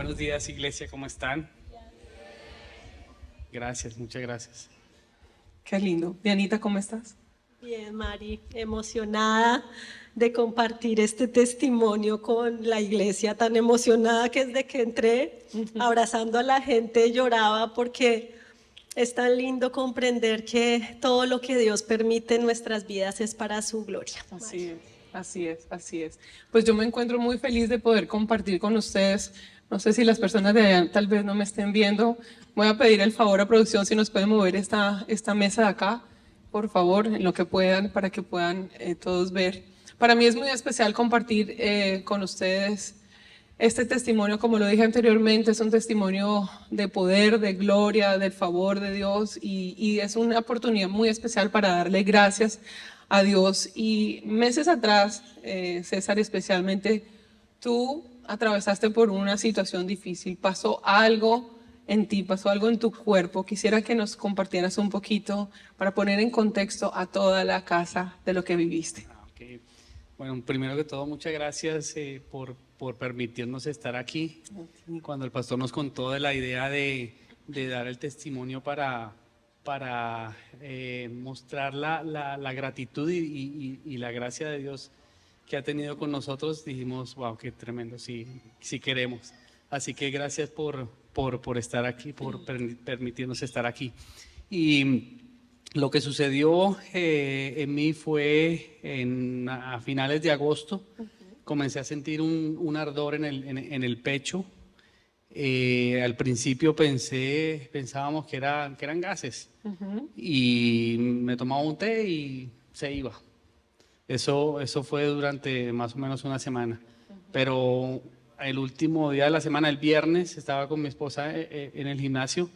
Buenos días, iglesia, ¿cómo están? Gracias, muchas gracias. Qué lindo. Dianita, ¿cómo estás? Bien, Mari, emocionada de compartir este testimonio con la iglesia, tan emocionada que desde que entré, abrazando a la gente, lloraba porque es tan lindo comprender que todo lo que Dios permite en nuestras vidas es para su gloria. Así es, así es, así es. Pues yo me encuentro muy feliz de poder compartir con ustedes. No sé si las personas de allá tal vez no me estén viendo. Voy a pedir el favor a producción si nos puede mover esta mesa de acá, por favor, en lo que puedan, para que puedan todos ver. Para mí es muy especial compartir con ustedes este testimonio. Como lo dije anteriormente, es un testimonio de poder, de gloria, del favor de Dios y es una oportunidad muy especial para darle gracias a Dios. Y meses atrás, César, especialmente, tú atravesaste por una situación difícil, pasó algo en ti, pasó algo en tu cuerpo. Quisiera que nos compartieras un poquito para poner en contexto a toda la casa de lo que viviste. Okay. Bueno, primero que todo, muchas gracias por permitirnos estar aquí. Cuando el pastor nos contó de la idea de dar el testimonio para mostrar la gratitud y la gracia de Dios que ha tenido con nosotros, dijimos, wow, qué tremendo, sí queremos. Así que gracias por estar aquí, por permitirnos estar aquí. Y lo que sucedió en mí fue a finales de agosto, comencé a sentir un ardor en el pecho. Al principio pensábamos que eran gases y me tomaba un té y se iba. Eso fue durante más o menos una semana. Pero el último día de la semana, el viernes, estaba con mi esposa en el gimnasio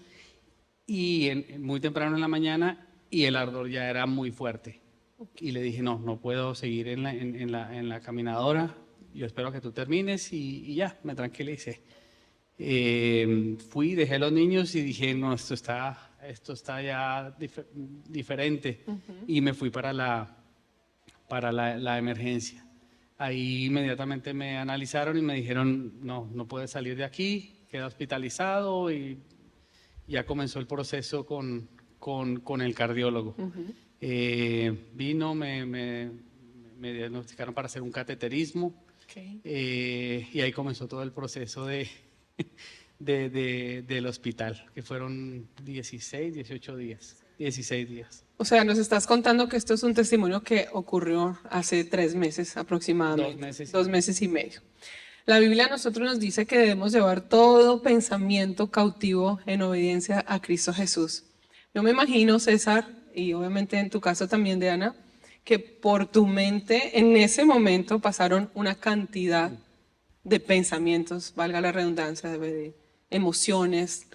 y muy temprano en la mañana y el ardor ya era muy fuerte. Y le dije, no puedo seguir en la caminadora, yo espero a que tú termines y ya, me tranquilicé. Fui, dejé a los niños y dije, no, esto está ya diferente. Y me fui para la emergencia. Ahí inmediatamente me analizaron y me dijeron, no puedes salir de aquí, queda hospitalizado y ya comenzó el proceso con el cardiólogo. Vino, me diagnosticaron para hacer un cateterismo. Okay. Y ahí comenzó todo el proceso del hospital, que fueron 18 días, 16 días. O sea, nos estás contando que esto es un testimonio que ocurrió hace 3 meses aproximadamente. 2 meses y medio. La Biblia a nosotros nos dice que debemos llevar todo pensamiento cautivo en obediencia a Cristo Jesús. Yo me imagino, César, y obviamente en tu caso también, Diana, que por tu mente en ese momento pasaron una cantidad de pensamientos, valga la redundancia, de emociones,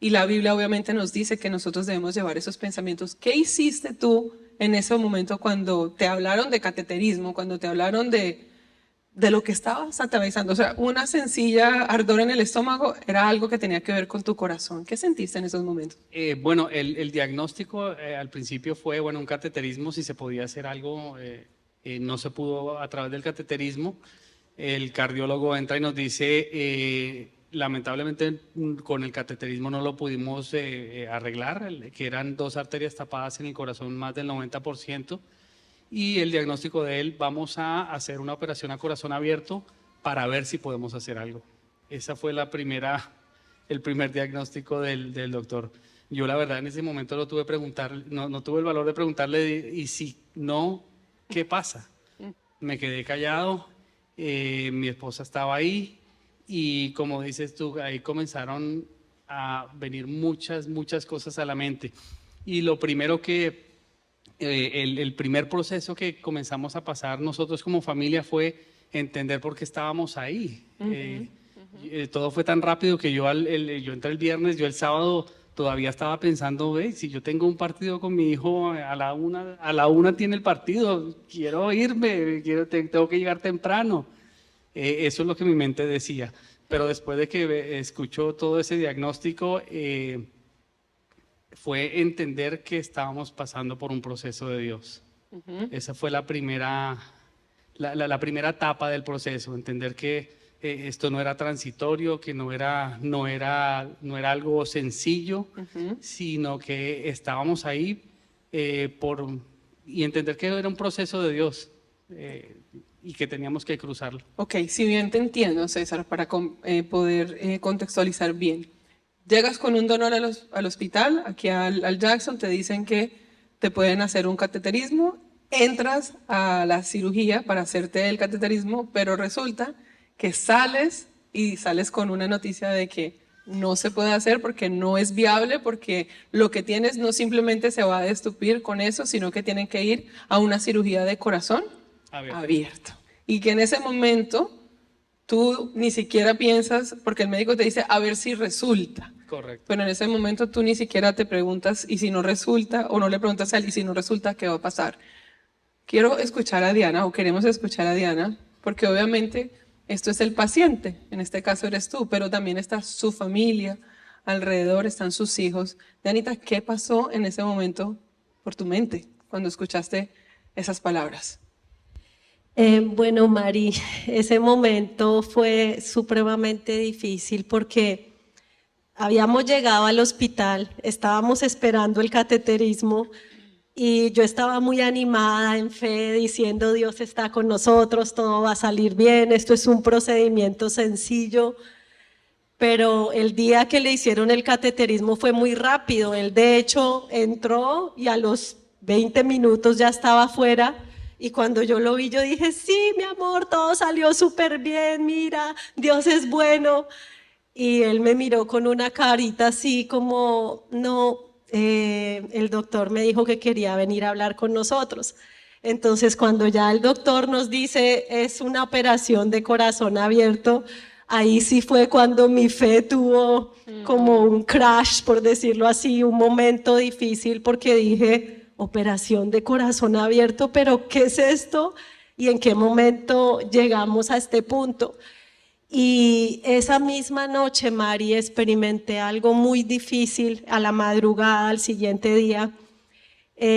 y la Biblia obviamente nos dice que nosotros debemos llevar esos pensamientos. ¿Qué hiciste tú en ese momento cuando te hablaron de cateterismo, cuando te hablaron de lo que estabas atravesando? O sea, una sencilla ardor en el estómago era algo que tenía que ver con tu corazón. ¿Qué sentiste en esos momentos? Bueno, el diagnóstico al principio fue, un cateterismo, si se podía hacer algo, no se pudo a través del cateterismo. El cardiólogo entra y nos dice, lamentablemente con el cateterismo no lo pudimos arreglar, que eran 2 arterias tapadas en el corazón, más del 90%. Y el diagnóstico de él, vamos a hacer una operación a corazón abierto para ver si podemos hacer algo. Esa fue el primer diagnóstico del doctor. Yo la verdad en ese momento no tuve el valor de preguntarle, y si no, ¿qué pasa? Me quedé callado, mi esposa estaba ahí y como dices tú, ahí comenzaron a venir muchas cosas a la mente. Y lo primero el primer proceso que comenzamos a pasar nosotros como familia fue entender por qué estábamos ahí. Todo fue tan rápido que yo entré el viernes, yo el sábado todavía estaba pensando, si yo tengo un partido con mi hijo a la una tiene el partido, quiero irme, tengo que llegar temprano. Eso es lo que mi mente decía. Pero después de que escuchó todo ese diagnóstico, fue entender que estábamos pasando por un proceso de Dios. Esa fue la primera etapa del proceso, entender que esto no era transitorio, que no era algo sencillo, sino que estábamos ahí y entender que era un proceso de Dios y que teníamos que cruzarlo. Ok, si bien te entiendo, César, para poder contextualizar bien. Llegas con un donor al hospital, aquí al Jackson, te dicen que te pueden hacer un cateterismo, entras a la cirugía para hacerte el cateterismo, pero resulta que sales con una noticia de que no se puede hacer porque no es viable, porque lo que tienes no simplemente se va a destupir con eso, sino que tienen que ir a una cirugía de corazón abierto. Y que en ese momento tú ni siquiera piensas, porque el médico te dice a ver si resulta. Correcto. Pero en ese momento tú ni siquiera te preguntas y si no resulta, o no le preguntas a él y si no resulta, ¿qué va a pasar? Quiero escuchar a Diana, o queremos escuchar a Diana, porque obviamente esto es el paciente, en este caso eres tú, pero también está su familia, alrededor están sus hijos. Dianita, ¿qué pasó en ese momento por tu mente cuando escuchaste esas palabras? Bueno, Mari, ese momento fue supremamente difícil porque habíamos llegado al hospital, estábamos esperando el cateterismo y yo estaba muy animada, en fe, diciendo Dios está con nosotros, todo va a salir bien, esto es un procedimiento sencillo. Pero el día que le hicieron el cateterismo fue muy rápido. Él de hecho entró y a los 20 minutos ya estaba afuera. Y cuando yo lo vi, yo dije, sí, mi amor, todo salió súper bien, mira, Dios es bueno. Y él me miró con una carita así como, no, el doctor me dijo que quería venir a hablar con nosotros. Entonces, cuando ya el doctor nos dice, es una operación de corazón abierto, ahí sí fue cuando mi fe tuvo como un crash, por decirlo así, un momento difícil, porque dije, operación de corazón abierto, pero ¿qué es esto? ¿Y en qué momento llegamos a este punto? Y esa misma noche, Mari, experimenté algo muy difícil a la madrugada, al siguiente día.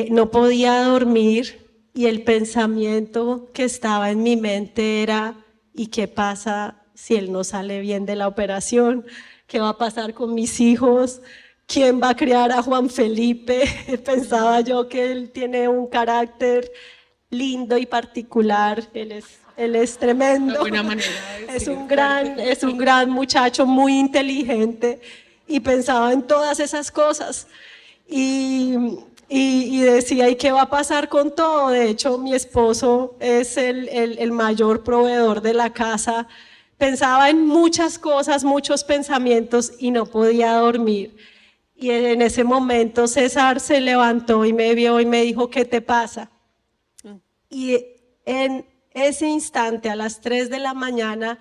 No podía dormir y el pensamiento que estaba en mi mente era, ¿y qué pasa si él no sale bien de la operación? ¿Qué va a pasar con mis hijos? ¿Quién va a criar a Juan Felipe? Pensaba yo que él tiene un carácter lindo y particular, él es tremendo. Una buena manera de es un gran muchacho, muy inteligente, y pensaba en todas esas cosas. Y decía, ¿y qué va a pasar con todo? De hecho, mi esposo es el mayor proveedor de la casa. Pensaba en muchas cosas, muchos pensamientos y no podía dormir. Y en ese momento César se levantó y me vio y me dijo, ¿qué te pasa? Y en ese instante, a las 3 de la mañana,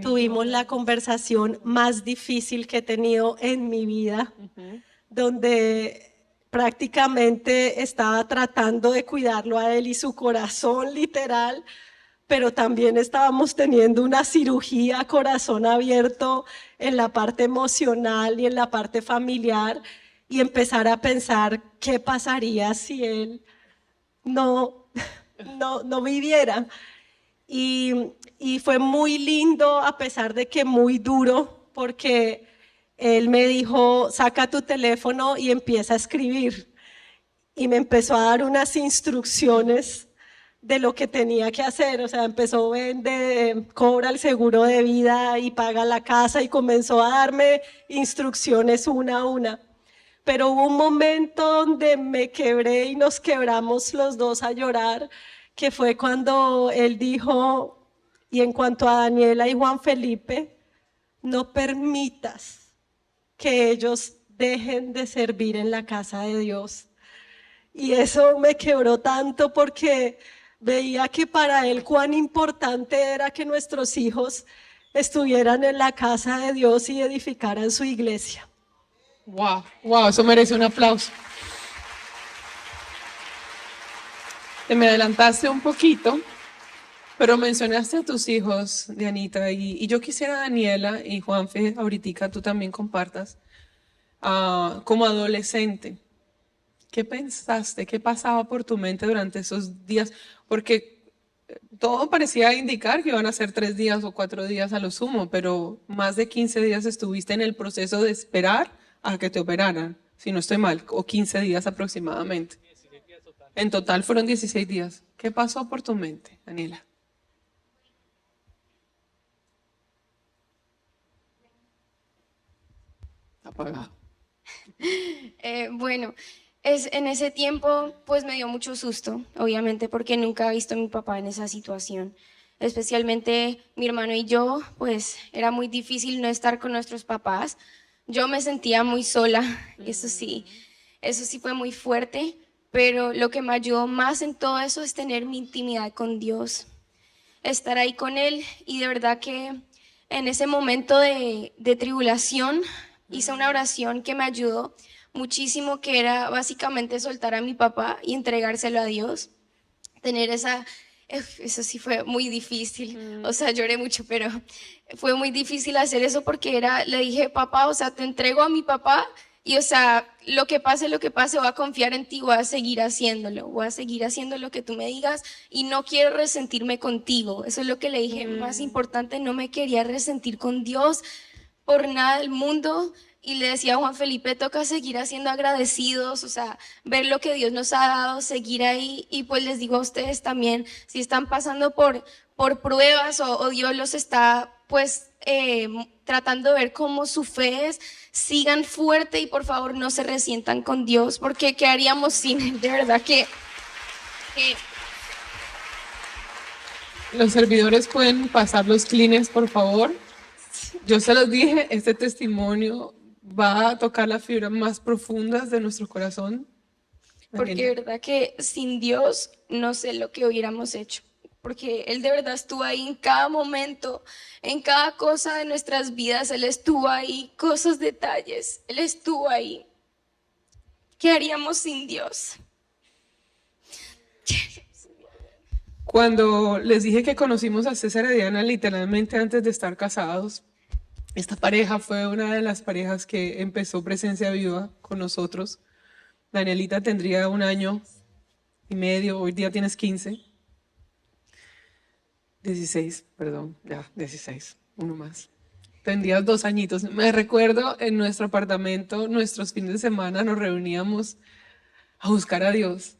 tuvimos la conversación más difícil que he tenido en mi vida, donde prácticamente estaba tratando de cuidarlo a él y su corazón literal, pero también estábamos teniendo una cirugía a corazón abierto en la parte emocional y en la parte familiar, y empezar a pensar qué pasaría si él no viviera. Y fue muy lindo, a pesar de que muy duro, porque él me dijo, saca tu teléfono y empieza a escribir. Y me empezó a dar unas instrucciones de lo que tenía que hacer. O sea, empezó, cobra el seguro de vida y paga la casa, y comenzó a darme instrucciones una a una. Pero hubo un momento donde me quebré y nos quebramos los dos a llorar, que fue cuando él dijo, y en cuanto a Daniela y Juan Felipe, no permitas que ellos dejen de servir en la casa de Dios. Y eso me quebró tanto, porque veía que para él cuán importante era que nuestros hijos estuvieran en la casa de Dios y edificaran su iglesia. Wow, eso merece un aplauso. Te me adelantaste un poquito, pero mencionaste a tus hijos, Dianita, y yo quisiera, Daniela y Juanfe, ahorita tú también compartas, como adolescente, ¿qué pensaste? ¿Qué pasaba por tu mente durante esos días? Porque todo parecía indicar que iban a ser 3 días o 4 días a lo sumo, pero más de 15 días estuviste en el proceso de esperar a que te operaran, si no estoy mal, o 15 días aproximadamente. En total fueron 16 días. ¿Qué pasó por tu mente, Daniela? Apagado. Bueno, en ese tiempo pues me dio mucho susto, obviamente, porque nunca he visto a mi papá en esa situación. Especialmente mi hermano y yo, pues era muy difícil no estar con nuestros papás. Yo me sentía muy sola, eso sí fue muy fuerte, pero lo que me ayudó más en todo eso es tener mi intimidad con Dios, estar ahí con Él, y de verdad que en ese momento de tribulación hice una oración que me ayudó muchísimo, que era básicamente soltar a mi papá y entregárselo a Dios. Tener eso sí fue muy difícil, o sea, lloré mucho, pero fue muy difícil hacer eso porque le dije, papá, o sea, te entrego a mi papá y, o sea, lo que pase, voy a confiar en ti, voy a seguir haciendo lo que tú me digas y no quiero resentirme contigo. Eso es lo que le dije, más importante, no me quería resentir con Dios por nada del mundo. Y le decía a Juan Felipe, toca seguir siendo agradecidos, o sea, ver lo que Dios nos ha dado, seguir ahí. Y pues les digo a ustedes también, si están pasando por pruebas o Dios los está pues tratando de ver cómo su fe es, sigan fuerte y por favor no se resientan con Dios, porque ¿qué haríamos sin Él? De verdad que Los servidores pueden pasar los clines, por favor. Yo se los dije, este testimonio va a tocar las fibras más profundas de nuestro corazón. porque de verdad que sin Dios no sé lo que hubiéramos hecho, porque Él de verdad estuvo ahí en cada momento, en cada cosa de nuestras vidas. Él estuvo ahí, cosas, detalles, Él estuvo ahí. ¿Qué haríamos sin Dios? Cuando les dije que conocimos a César y Diana literalmente antes de estar casados, esta pareja fue una de las parejas que empezó Presencia Viva con nosotros. Danielita tendría 1 año y medio, hoy día tienes 15. 16, perdón, ya, 16, uno más. Tendrías 2 añitos. Me recuerdo en nuestro apartamento, nuestros fines de semana nos reuníamos a buscar a Dios,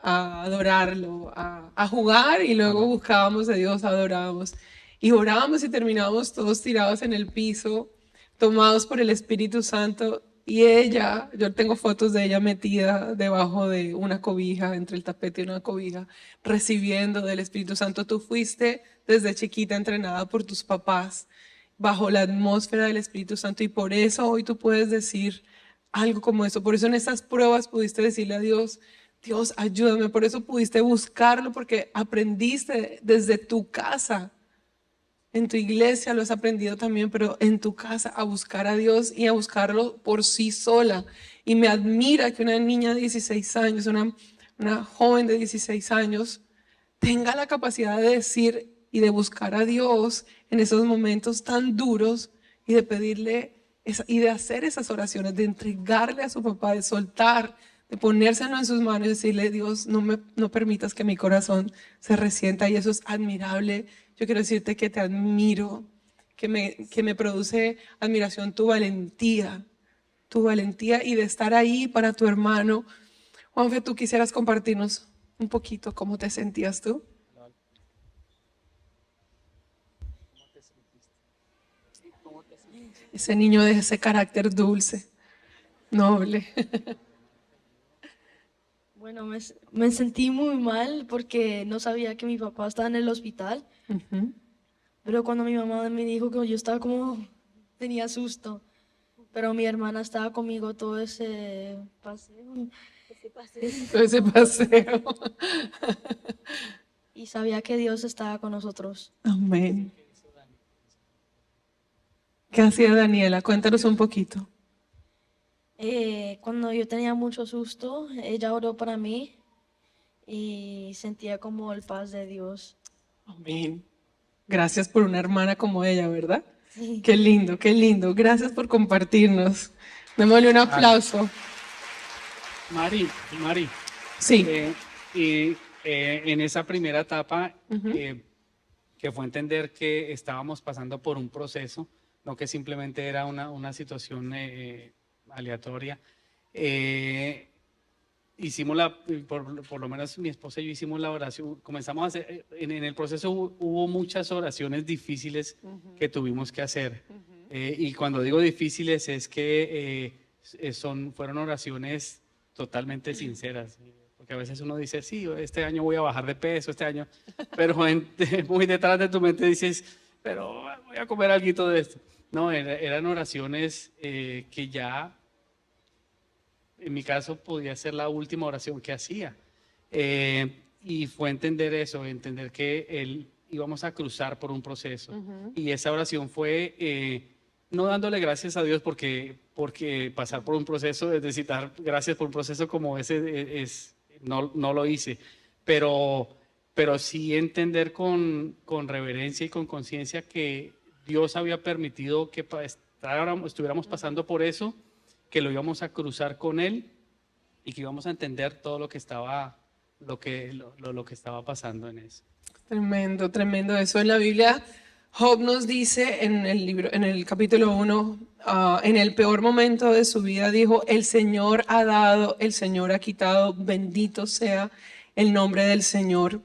a adorarlo, a jugar, y luego buscábamos a Dios, adorábamos. Y orábamos y terminábamos todos tirados en el piso, tomados por el Espíritu Santo. Y ella, yo tengo fotos de ella metida debajo de una cobija, entre el tapete y una cobija, recibiendo del Espíritu Santo. Tú fuiste desde chiquita entrenada por tus papás, bajo la atmósfera del Espíritu Santo, y por eso hoy tú puedes decir algo como eso. Por eso en esas pruebas pudiste decirle a Dios, Dios, ayúdame. Por eso pudiste buscarlo, porque aprendiste desde tu casa. En tu iglesia lo has aprendido también, pero en tu casa a buscar a Dios y a buscarlo por sí sola. Y me admira que una niña de 16 años, una joven de 16 años, tenga la capacidad de decir y de buscar a Dios en esos momentos tan duros y de pedirle y de hacer esas oraciones, de entregarle a su papá, de soltar, de ponérselo en sus manos y decirle, Dios, no permitas que mi corazón se resienta. Y eso es admirable. Yo quiero decirte que te admiro, que me produce admiración tu valentía y de estar ahí para tu hermano. Juanfe, ¿tú quisieras compartirnos un poquito cómo te sentías tú? Ese niño de ese carácter dulce, noble. Bueno, me sentí muy mal porque no sabía que mi papá estaba en el hospital. Pero cuando mi mamá me dijo que yo estaba tenía susto. Pero mi hermana estaba conmigo todo ese paseo. Todo ese paseo. Y sabía que Dios estaba con nosotros. Amén. ¿Qué hacía Daniela? Cuéntanos un poquito. Cuando yo tenía mucho susto, ella oró para mí y sentía como el paz de Dios. Amén. Gracias por una hermana como ella, ¿verdad? Sí. Qué lindo, qué lindo. Gracias por compartirnos. Démosle un aplauso. Mari, Sí. En esa primera etapa, que fue entender que estábamos pasando por un proceso, no que simplemente era una situación aleatoria. Hicimos por lo menos mi esposa y yo hicimos la oración, comenzamos a hacer, en el proceso hubo muchas oraciones difíciles que tuvimos que hacer. Y cuando digo difíciles es que fueron oraciones totalmente sinceras. Porque a veces uno dice, sí, este año voy a bajar de peso, este año, pero muy detrás de tu mente dices, pero voy a comer algo de esto. No, eran oraciones que ya, en mi caso, podía ser la última oración que hacía. Y fue entender eso, entender que íbamos a cruzar por un proceso. Y esa oración fue no dándole gracias a Dios porque pasar por un proceso, es decir, dar gracias por un proceso como ese no lo hice, pero sí entender con reverencia y con conciencia que Dios había permitido que estuviéramos pasando por eso, que lo íbamos a cruzar con Él y que íbamos a entender todo lo que estaba pasando en eso. Tremendo, tremendo eso. En la Biblia, Job nos dice en el capítulo 1, en el peor momento de su vida, dijo, el Señor ha dado, el Señor ha quitado, bendito sea el nombre del Señor.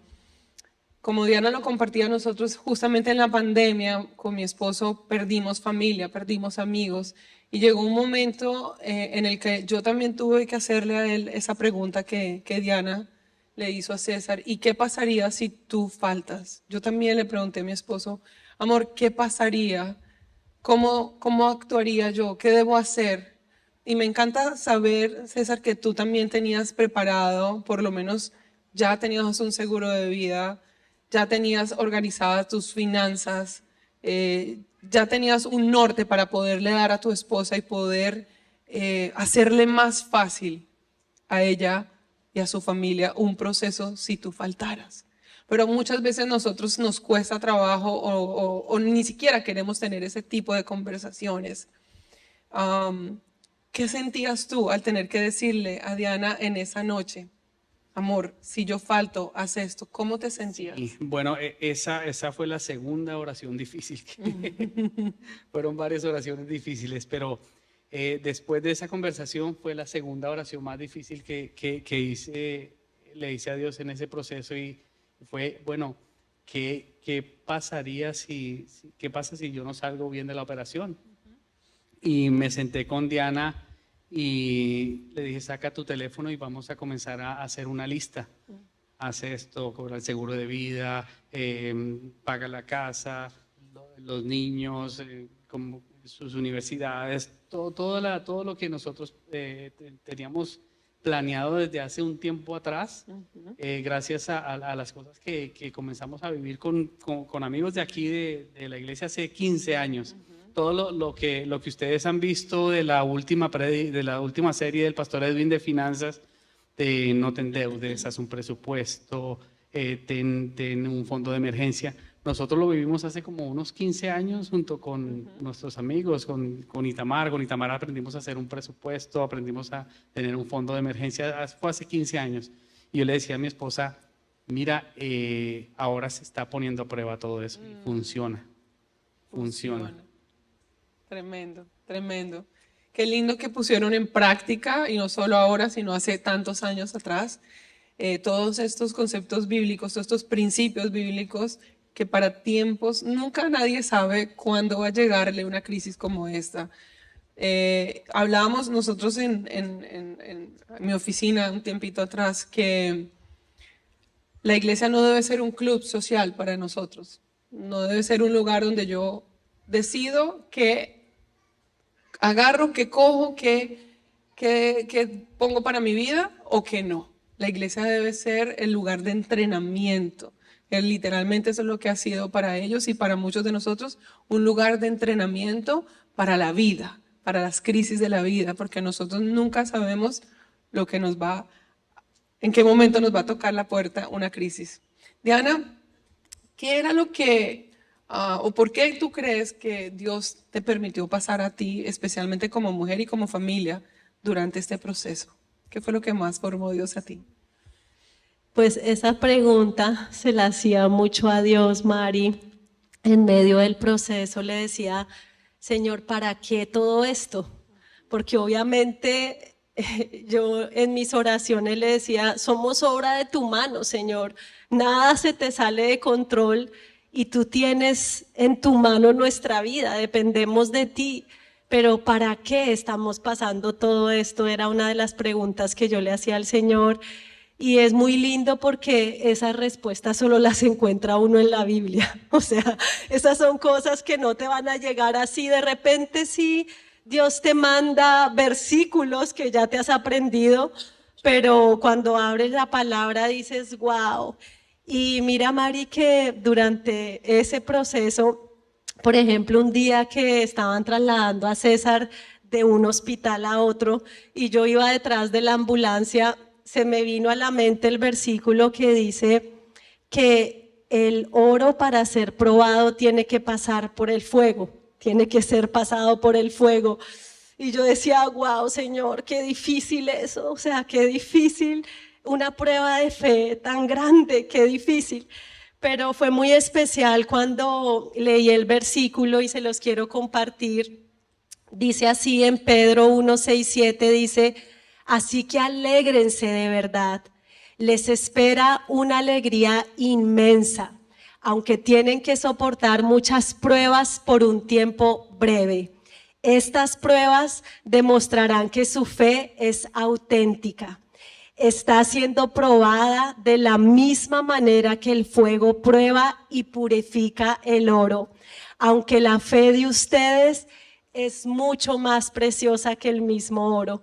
Como Diana lo compartía, nosotros justamente en la pandemia con mi esposo perdimos familia, perdimos amigos y llegó un momento en el que yo también tuve que hacerle a él esa pregunta que Diana le hizo a César: ¿y qué pasaría si tú faltas? Yo también le pregunté a mi esposo: amor, ¿qué pasaría? ¿Cómo actuaría yo? ¿Qué debo hacer? Y me encanta saber, César, que tú también tenías preparado, por lo menos ya tenías un seguro de vida, ya tenías organizadas tus finanzas, ya tenías un norte para poderle dar a tu esposa y poder hacerle más fácil a ella y a su familia un proceso si tú faltaras. Pero muchas veces nosotros nos cuesta trabajo o ni siquiera queremos tener ese tipo de conversaciones. ¿Qué sentías tú al tener que decirle a Diana en esa noche: amor, si yo falto, haz esto? ¿Cómo te sentías? Y, bueno, esa fue la segunda oración difícil. Fueron varias oraciones difíciles, pero después de esa conversación fue la segunda oración más difícil que le hice a Dios en ese proceso, y fue, bueno, ¿qué pasaría qué pasa si yo no salgo bien de la operación? Y me senté con Diana y le dije: saca tu teléfono y vamos a comenzar a hacer una lista. Haz esto, cobra el seguro de vida, paga la casa, los niños, como sus universidades, todo lo que nosotros teníamos planeado desde hace un tiempo atrás, gracias a las cosas que comenzamos a vivir con amigos de aquí de la iglesia hace 15 años. Todo lo que ustedes han visto de la última serie del Pastor Edwin de finanzas, de no te endeudes, haz un presupuesto, ten un fondo de emergencia. Nosotros lo vivimos hace como unos 15 años junto con nuestros amigos, con Itamar. Con Itamar aprendimos a hacer un presupuesto, aprendimos a tener un fondo de emergencia. Fue hace 15 años. Y yo le decía a mi esposa: mira, ahora se está poniendo a prueba todo eso y funciona. Tremendo, tremendo. Qué lindo que pusieron en práctica, y no solo ahora, sino hace tantos años atrás, todos estos conceptos bíblicos, todos estos principios bíblicos, que para tiempos, nunca nadie sabe cuándo va a llegarle una crisis como esta. Hablábamos nosotros en mi oficina un tiempito atrás que la iglesia no debe ser un club social para nosotros, no debe ser un lugar donde yo decido que agarro, que cojo, que pongo para mi vida o que no. La iglesia debe ser el lugar de entrenamiento. Literalmente eso es lo que ha sido para ellos y para muchos de nosotros, un lugar de entrenamiento para la vida, para las crisis de la vida, porque nosotros nunca sabemos en qué momento nos va a tocar la puerta una crisis. Diana, ¿qué era lo que, o por qué tú crees que Dios te permitió pasar a ti, especialmente como mujer y como familia, durante este proceso? ¿Qué fue lo que más formó Dios a ti? Pues esa pregunta se la hacía mucho a Dios, Mari. En medio del proceso le decía, Señor, ¿para qué todo esto? Porque obviamente yo en mis oraciones le decía, somos obra de tu mano, Señor. Nada se te sale de control y tú tienes en tu mano nuestra vida, dependemos de ti. Pero ¿para qué estamos pasando todo esto? Era una de las preguntas que yo le hacía al Señor. Y es muy lindo porque esas respuestas solo las encuentra uno en la Biblia. O sea, esas son cosas que no te van a llegar así de repente. Sí, Dios te manda versículos que ya te has aprendido, pero cuando abres la palabra dices, wow. Y mira, Mari, que durante ese proceso, por ejemplo, un día que estaban trasladando a César de un hospital a otro y yo iba detrás de la ambulancia, se me vino a la mente el versículo que dice que el oro para ser probado tiene que pasar por el fuego, tiene que ser pasado por el fuego. Y yo decía, wow, Señor, qué difícil eso, o sea, qué difícil, una prueba de fe tan grande, qué difícil. Pero fue muy especial cuando leí el versículo y se los quiero compartir. Dice así en Pedro 1, 6, 7, dice, así que alégrense de verdad, les espera una alegría inmensa, aunque tienen que soportar muchas pruebas por un tiempo breve. Estas pruebas demostrarán que su fe es auténtica. Está siendo probada de la misma manera que el fuego prueba y purifica el oro, aunque la fe de ustedes es mucho más preciosa que el mismo oro.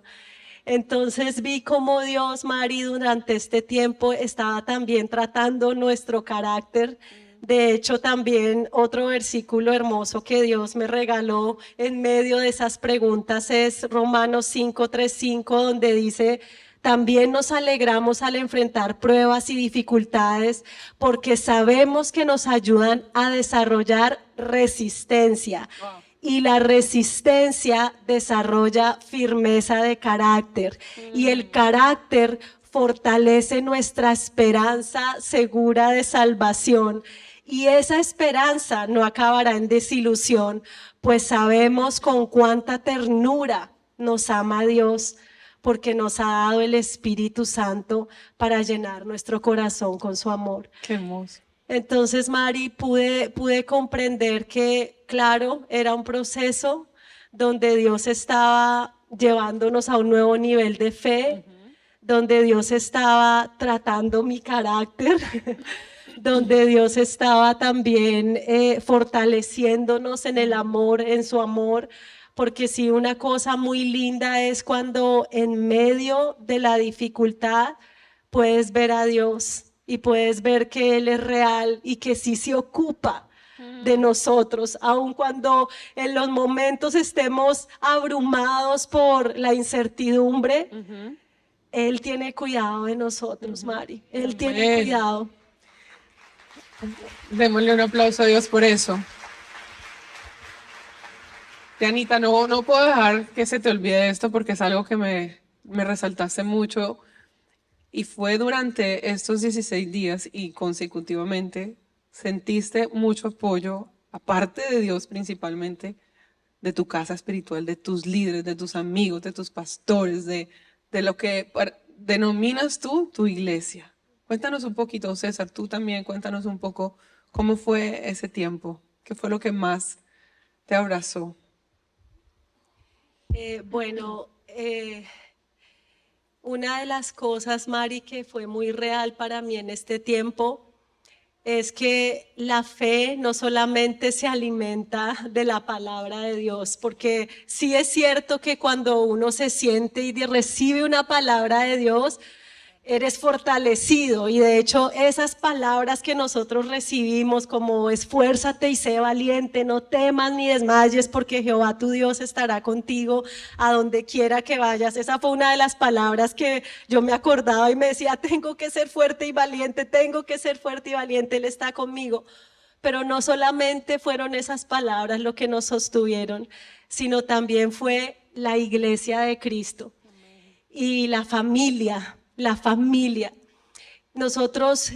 Entonces vi cómo Dios, Mari, durante este tiempo estaba también tratando nuestro carácter. De hecho, también otro versículo hermoso que Dios me regaló en medio de esas preguntas es Romanos 5, 3, 5, donde dice, también nos alegramos al enfrentar pruebas y dificultades porque sabemos que nos ayudan a desarrollar resistencia. Wow. Y la resistencia desarrolla firmeza de carácter. Y el carácter fortalece nuestra esperanza segura de salvación. Y esa esperanza no acabará en desilusión, pues sabemos con cuánta ternura nos ama Dios, porque nos ha dado el Espíritu Santo para llenar nuestro corazón con su amor. Qué hermoso. Entonces, Mari, pude comprender que, claro, era un proceso donde Dios estaba llevándonos a un nuevo nivel de fe, donde Dios estaba tratando mi carácter, donde Dios estaba también fortaleciéndonos en el amor, en su amor, porque sí, una cosa muy linda es cuando en medio de la dificultad puedes ver a Dios y puedes ver que Él es real y que sí se ocupa de nosotros, aun cuando en los momentos estemos abrumados por la incertidumbre, Él tiene cuidado de nosotros, Mari, Él tiene cuidado. Démosle un aplauso a Dios por eso. Anita, no puedo dejar que se te olvide esto porque es algo que me resaltaste mucho y fue durante estos 16 días y consecutivamente sentiste mucho apoyo, aparte de Dios principalmente, de tu casa espiritual, de tus líderes, de tus amigos, de tus pastores, de lo que denominas tú tu iglesia. Cuéntanos un poquito, César, tú también cuéntanos un poco cómo fue ese tiempo, qué fue lo que más te abrazó. Una de las cosas, Mari, que fue muy real para mí en este tiempo es que la fe no solamente se alimenta de la palabra de Dios, porque sí es cierto que cuando uno se siente y recibe una palabra de Dios, eres fortalecido, y de hecho esas palabras que nosotros recibimos como esfuérzate y sé valiente, no temas ni desmayes porque Jehová tu Dios estará contigo a donde quiera que vayas, esa fue una de las palabras que yo me acordaba y me decía tengo que ser fuerte y valiente, tengo que ser fuerte y valiente, Él está conmigo. Pero no solamente fueron esas palabras lo que nos sostuvieron, sino también fue la iglesia de Cristo y la familia. nosotros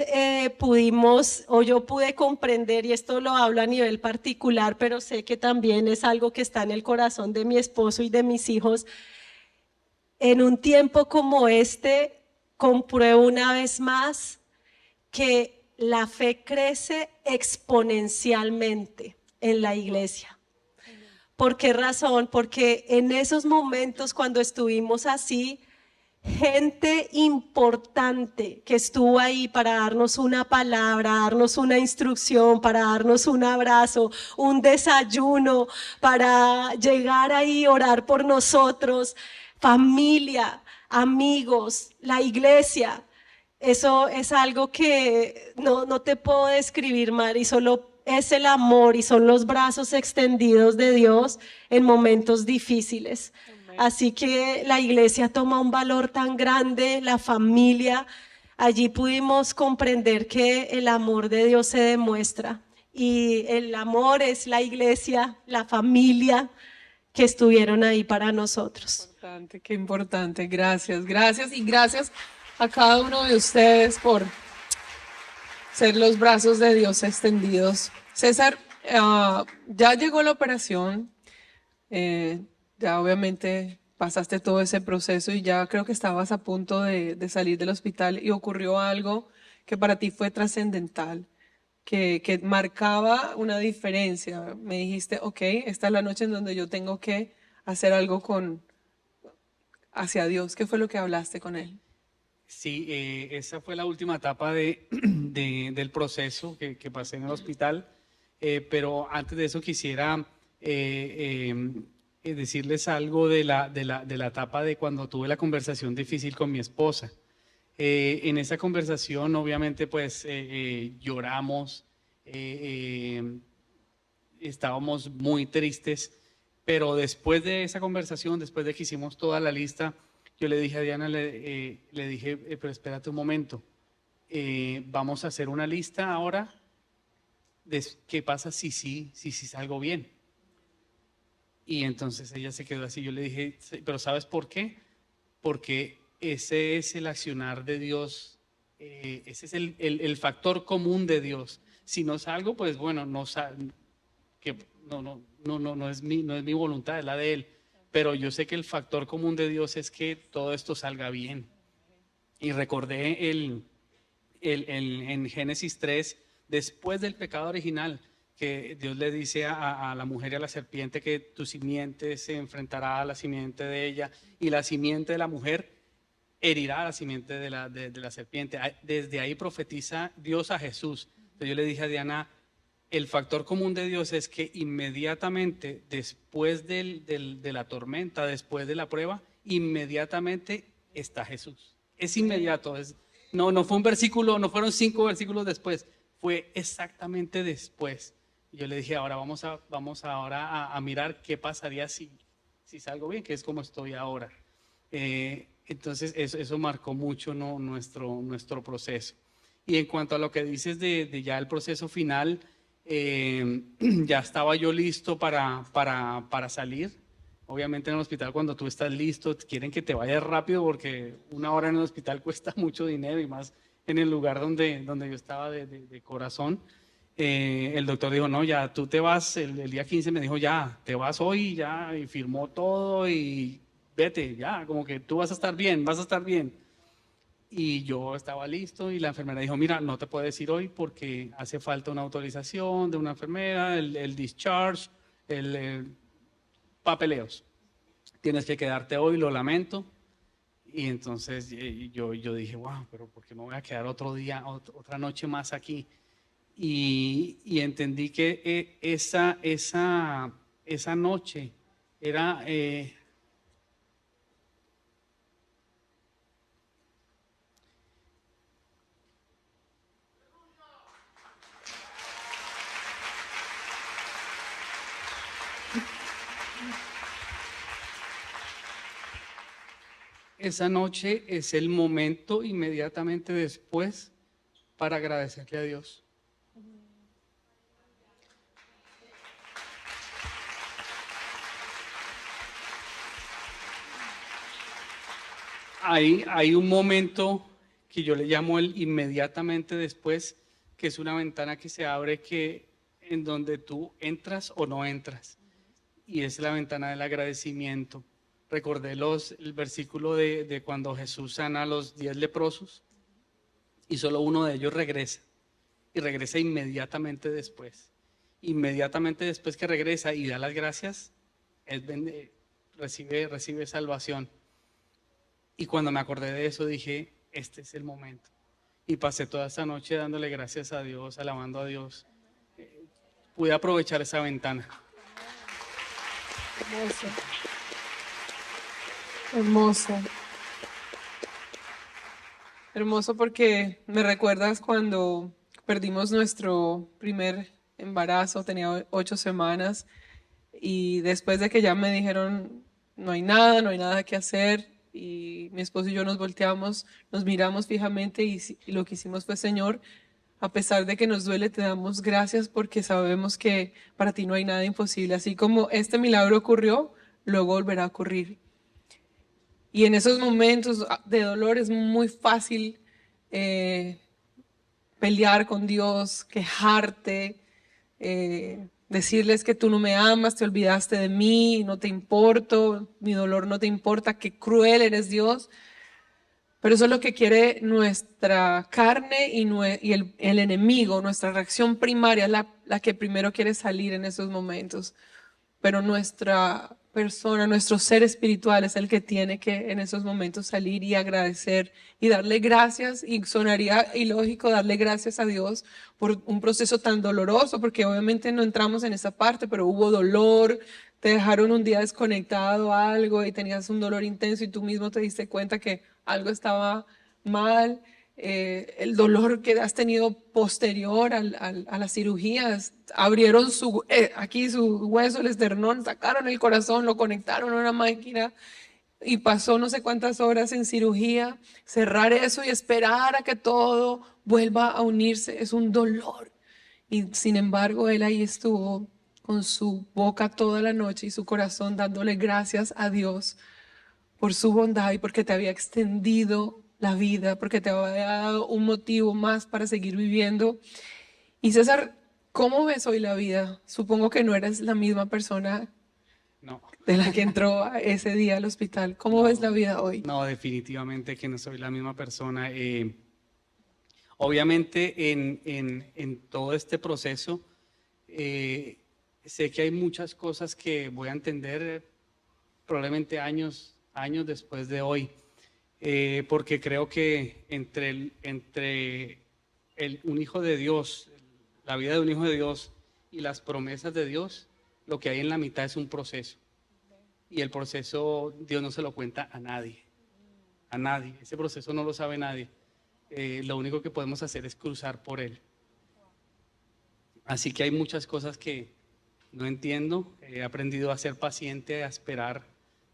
pudimos, o yo pude comprender, y esto lo hablo a nivel particular, pero sé que también es algo que está en el corazón de mi esposo y de mis hijos. En un tiempo como este, compruebo una vez más que la fe crece exponencialmente en la iglesia. ¿Por qué razón? Porque en esos momentos cuando estuvimos así, gente importante que estuvo ahí para darnos una palabra, darnos una instrucción, para darnos un abrazo, un desayuno, para llegar ahí, orar por nosotros, familia, amigos, la iglesia. Eso es algo que no te puedo describir, Mari, solo es el amor y son los brazos extendidos de Dios en momentos difíciles. Así que la iglesia toma un valor tan grande, la familia. Allí pudimos comprender que el amor de Dios se demuestra y el amor es la iglesia, la familia que estuvieron ahí para nosotros. Qué importante. Gracias, gracias y gracias a cada uno de ustedes por ser los brazos de Dios extendidos. César, ya llegó la operación. Ya obviamente pasaste todo ese proceso y ya creo que estabas a punto de salir del hospital y ocurrió algo que para ti fue trascendental, que marcaba una diferencia. Me dijiste, ok, esta es la noche en donde yo tengo que hacer algo hacia Dios. ¿Qué fue lo que hablaste con Él? Sí, esa fue la última etapa del proceso que pasé en el hospital, pero antes de eso quisiera decirles algo de la etapa de cuando tuve la conversación difícil con mi esposa. En esa conversación obviamente pues lloramos, estábamos muy tristes, pero después de esa conversación, después de que hicimos toda la lista, yo le dije a Diana, le dije, pero espérate un momento, vamos a hacer una lista ahora de qué pasa si salgo bien. Y entonces ella se quedó así, yo le dije, pero ¿sabes por qué? Porque ese es el accionar de Dios, ese es el factor común de Dios. Si no salgo, pues bueno, no es mi voluntad, es la de Él. Pero yo sé que el factor común de Dios es que todo esto salga bien. Y recordé en Génesis 3, después del pecado original, que Dios le dice a la mujer y a la serpiente que tu simiente se enfrentará a la simiente de ella y la simiente de la mujer herirá a la simiente de la serpiente. Desde ahí profetiza Dios a Jesús. Entonces yo le dije a Diana, el factor común de Dios es que inmediatamente después de la tormenta, después de la prueba, inmediatamente está Jesús. Es inmediato. No fue un versículo, no fueron 5 versículos después, fue exactamente después. Y yo le dije, ahora vamos ahora a mirar qué pasaría si salgo bien, que es como estoy ahora. Entonces eso marcó mucho, ¿no? nuestro proceso. Y en cuanto a lo que dices de ya el proceso final, ya estaba yo listo para salir. Obviamente en el hospital cuando tú estás listo quieren que te vayas rápido porque 1 hora en el hospital cuesta mucho dinero y más en el lugar donde yo estaba de corazón. El doctor dijo, no, ya tú te vas, el día 15 me dijo, ya, te vas hoy, ya, y firmó todo y vete, ya, como que tú vas a estar bien, vas a estar bien. Y yo estaba listo y la enfermera dijo, mira, no te puedes ir hoy porque hace falta una autorización de una enfermera, el discharge, papeleos. Tienes que quedarte hoy, lo lamento. Y entonces yo dije, wow, pero ¿por qué no voy a quedar otro día, otra noche más aquí? Y entendí que esa noche era... esa noche es el momento inmediatamente después para agradecerle a Dios. Hay un momento que yo le llamo el inmediatamente después, que es una ventana que se abre en donde tú entras o no entras, y es la ventana del agradecimiento. Recordé el versículo de cuando Jesús sana a los 10 leprosos y solo uno de ellos regresa, y regresa inmediatamente después. Inmediatamente después que regresa y da las gracias, él recibe salvación. Y cuando me acordé de eso dije, este es el momento. Y pasé toda esta noche dándole gracias a Dios, alabando a Dios. Pude aprovechar esa ventana. Hermoso. Hermoso. Hermoso porque me recuerdas cuando perdimos nuestro primer embarazo, tenía 8 semanas, y después de que ya me dijeron no hay nada que hacer, y mi esposo y yo nos volteamos, nos miramos fijamente y lo que hicimos fue: Señor, a pesar de que nos duele, te damos gracias porque sabemos que para ti no hay nada imposible. Así como este milagro ocurrió, luego volverá a ocurrir. Y en esos momentos de dolor es muy fácil pelear con Dios, quejarte, decirles que tú no me amas, te olvidaste de mí, no te importo, mi dolor no te importa, qué cruel eres, Dios. Pero eso es lo que quiere nuestra carne y el enemigo. Nuestra reacción primaria es la que primero quiere salir en esos momentos. Pero nuestra persona, nuestro ser espiritual es el que tiene que en esos momentos salir y agradecer y darle gracias. Y sonaría ilógico darle gracias a Dios por un proceso tan doloroso, porque obviamente no entramos en esa parte, pero hubo dolor, te dejaron un día desconectado a algo y tenías un dolor intenso y tú mismo te diste cuenta que algo estaba mal. El dolor que has tenido posterior a las cirugías, abrieron aquí su hueso, el esternón, sacaron el corazón, lo conectaron a una máquina y pasó no sé cuántas horas en cirugía. Cerrar eso y esperar a que todo vuelva a unirse es un dolor, y sin embargo él ahí estuvo con su boca toda la noche y su corazón dándole gracias a Dios por su bondad y porque te había extendido la vida, porque te había dado un motivo más para seguir viviendo. Y César, ¿cómo ves hoy la vida? Supongo que no eres la misma persona No. de la que entró ese día al hospital. ¿Cómo ves la vida hoy? No, definitivamente que no soy la misma persona. Obviamente en todo este proceso sé que hay muchas cosas que voy a entender probablemente años después de hoy, porque creo que entre un hijo de Dios, la vida de un hijo de Dios y las promesas de Dios, lo que hay en la mitad es un proceso. Y el proceso Dios no se lo cuenta a nadie. A nadie. Ese proceso no lo sabe nadie. Lo único que podemos hacer es cruzar por él. Así que hay muchas cosas que no entiendo. He aprendido a ser paciente, a esperar.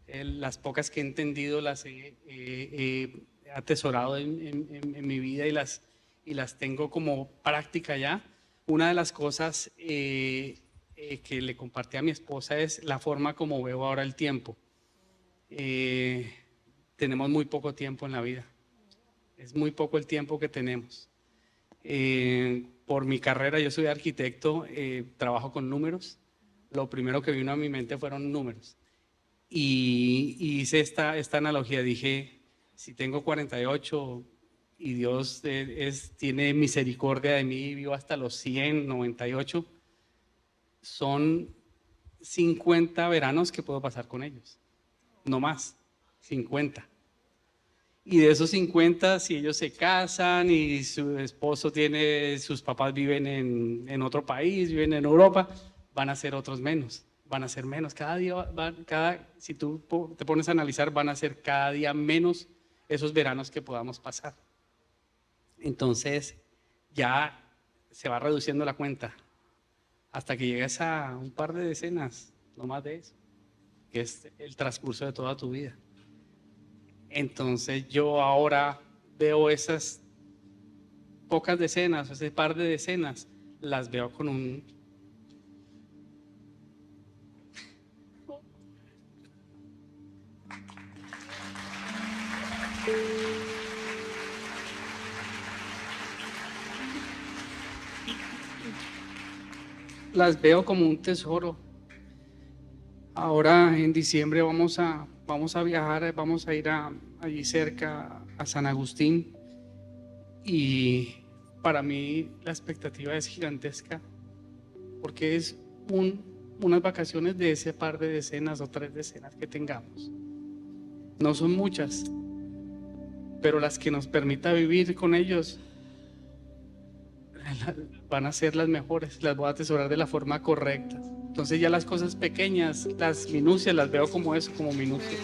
Las pocas que he entendido las he atesorado en mi vida y las tengo como práctica ya. Una de las cosas que le compartí a mi esposa es la forma como veo ahora el tiempo. Tenemos muy poco tiempo en la vida. Es muy poco el tiempo que tenemos. Por mi carrera, yo soy arquitecto, trabajo con números. Lo primero que vino a mi mente fueron números. Y hice esta analogía, dije, si tengo 48 y Dios tiene misericordia de mí y vivo hasta los 100, 98, son 50 veranos que puedo pasar con ellos, no más, 50. Y de esos 50, si ellos se casan y su esposo sus papás viven en otro país, viven en Europa, van a ser otros menos. Van a ser menos, cada día, si tú te pones a analizar, van a ser cada día menos esos veranos que podamos pasar. Entonces ya se va reduciendo la cuenta hasta que llegues a un par de decenas, no más de eso, que es el transcurso de toda tu vida. Entonces yo ahora veo esas pocas decenas, ese par de decenas, las veo con un... las veo como un tesoro. Ahora en diciembre vamos a viajar, vamos a ir allí cerca a San Agustín, y para mí la expectativa es gigantesca, porque es unas vacaciones de ese par de decenas o 3 decenas que tengamos. No son muchas, pero las que nos permita vivir con ellos van a ser las mejores, las voy a atesorar de la forma correcta. Entonces ya las cosas pequeñas, las minucias, las veo como eso, como minucias.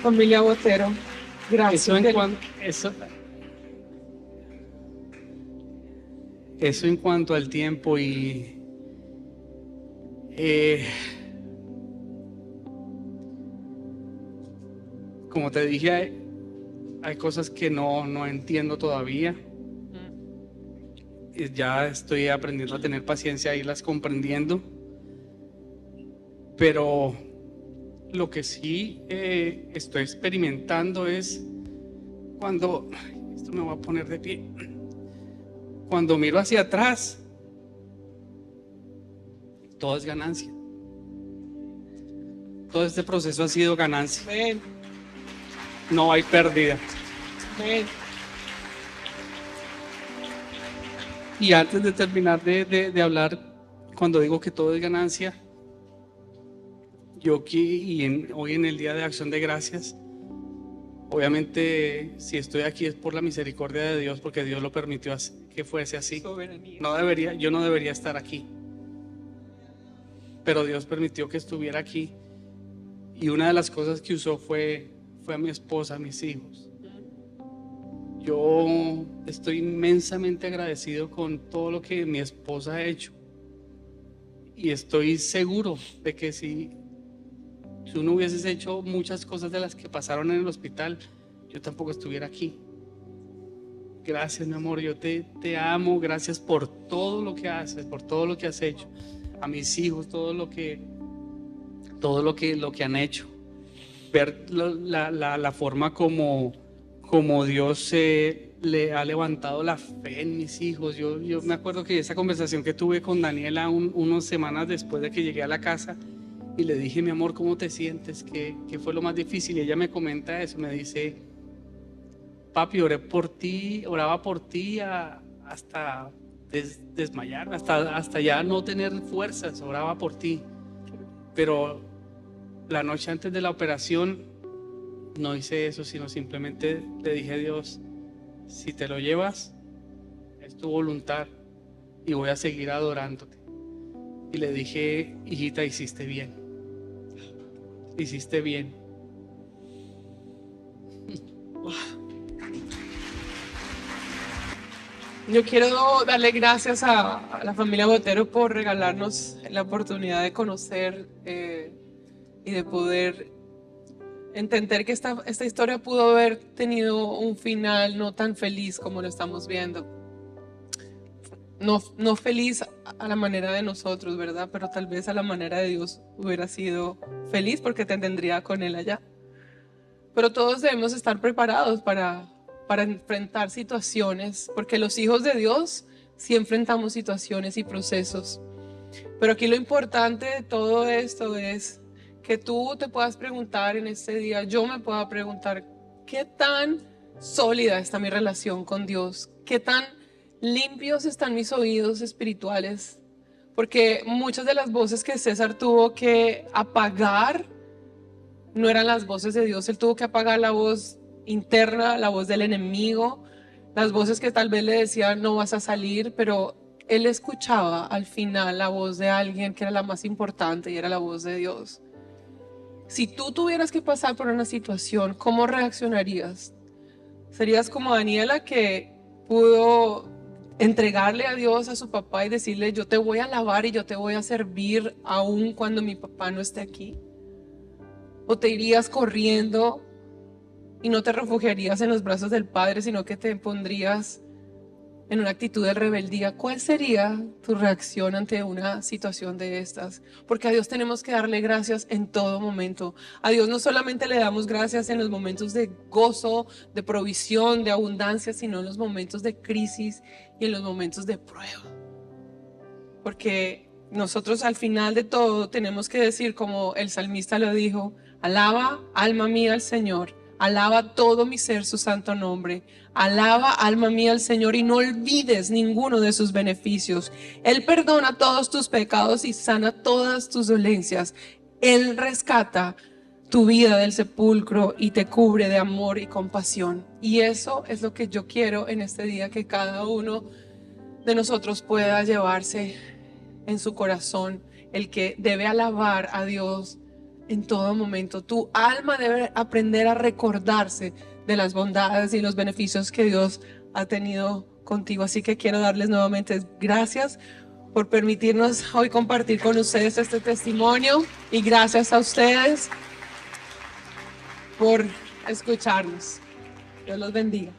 Familia Botero, gracias. Eso en cuanto al tiempo. Y como te dije, hay cosas que no entiendo todavía. Ya estoy aprendiendo a tener paciencia y las comprendiendo. Pero lo que sí estoy experimentando es cuando, esto me voy a poner de pie, cuando miro hacia atrás, todo es ganancia. Todo este proceso ha sido ganancia. Amén. No hay pérdida. Amén. Y antes de terminar de hablar, cuando digo que todo es ganancia, yo aquí hoy en el Día de Acción de Gracias, obviamente si estoy aquí es por la misericordia de Dios, porque Dios lo permitió que fuese así. Yo no debería estar aquí, pero Dios permitió que estuviera aquí, y una de las cosas que usó fue a mi esposa, a mis hijos. Yo estoy inmensamente agradecido con todo lo que mi esposa ha hecho, y estoy seguro de que si tú no hubieses hecho muchas cosas de las que pasaron en el hospital, yo tampoco estuviera aquí. Gracias, mi amor, yo te amo. Gracias por todo lo que haces, por todo lo que has hecho. A mis hijos, todo lo que han hecho. Ver la forma como Dios le ha levantado la fe en mis hijos. Yo me acuerdo que esa conversación que tuve con Daniela unas semanas después de que llegué a la casa, y le dije, mi amor, ¿cómo te sientes? ¿Qué fue lo más difícil? Y ella me comenta eso, me dice, papi, oraba por ti hasta desmayar, hasta ya no tener fuerzas, oraba por ti. Pero la noche antes de la operación no hice eso, sino simplemente le dije a Dios, si te lo llevas, es tu voluntad y voy a seguir adorándote. Y le dije, hijita, hiciste bien. Hiciste bien. Yo quiero darle gracias a la familia Botero por regalarnos la oportunidad de conocer y de poder entender que esta historia pudo haber tenido un final no tan feliz como lo estamos viendo. No feliz a la manera de nosotros, ¿verdad? Pero tal vez a la manera de Dios hubiera sido feliz, porque te tendría con Él allá. Pero todos debemos estar preparados para enfrentar situaciones, porque los hijos de Dios sí enfrentamos situaciones y procesos. Pero aquí lo importante de todo esto es que tú te puedas preguntar en este día, yo me pueda preguntar, ¿qué tan sólida está mi relación con Dios? ¿Qué tan limpios están mis oídos espirituales? Porque muchas de las voces que César tuvo que apagar no eran las voces de Dios. Él tuvo que apagar la voz interna, la voz del enemigo, las voces que tal vez le decían no vas a salir, pero él escuchaba al final la voz de alguien que era la más importante, y era la voz de Dios. Si tú tuvieras que pasar por una situación, ¿cómo reaccionarías? ¿Serías como Daniela, que pudo entregarle a Dios, a su papá, y decirle, yo te voy a alabar y yo te voy a servir aun cuando mi papá no esté aquí? ¿O te irías corriendo y no te refugiarías en los brazos del Padre, sino que te pondrías en una actitud de rebeldía, ¿cuál sería tu reacción ante una situación de estas? Porque a Dios tenemos que darle gracias en todo momento. A Dios no solamente le damos gracias en los momentos de gozo, de provisión, de abundancia, sino en los momentos de crisis y en los momentos de prueba. Porque nosotros al final de todo tenemos que decir, como el salmista lo dijo: alaba, alma mía, al Señor. Alaba todo mi ser su santo nombre. Alaba, alma mía, al Señor, y no olvides ninguno de sus beneficios. Él perdona todos tus pecados y sana todas tus dolencias. Él rescata tu vida del sepulcro y te cubre de amor y compasión. Y eso es lo que yo quiero en este día, que cada uno de nosotros pueda llevarse en su corazón, el que debe alabar a Dios en todo momento. Tu alma debe aprender a recordarse de las bondades y los beneficios que Dios ha tenido contigo. Así que quiero darles nuevamente gracias por permitirnos hoy compartir con ustedes este testimonio, y gracias a ustedes por escucharnos. Dios los bendiga.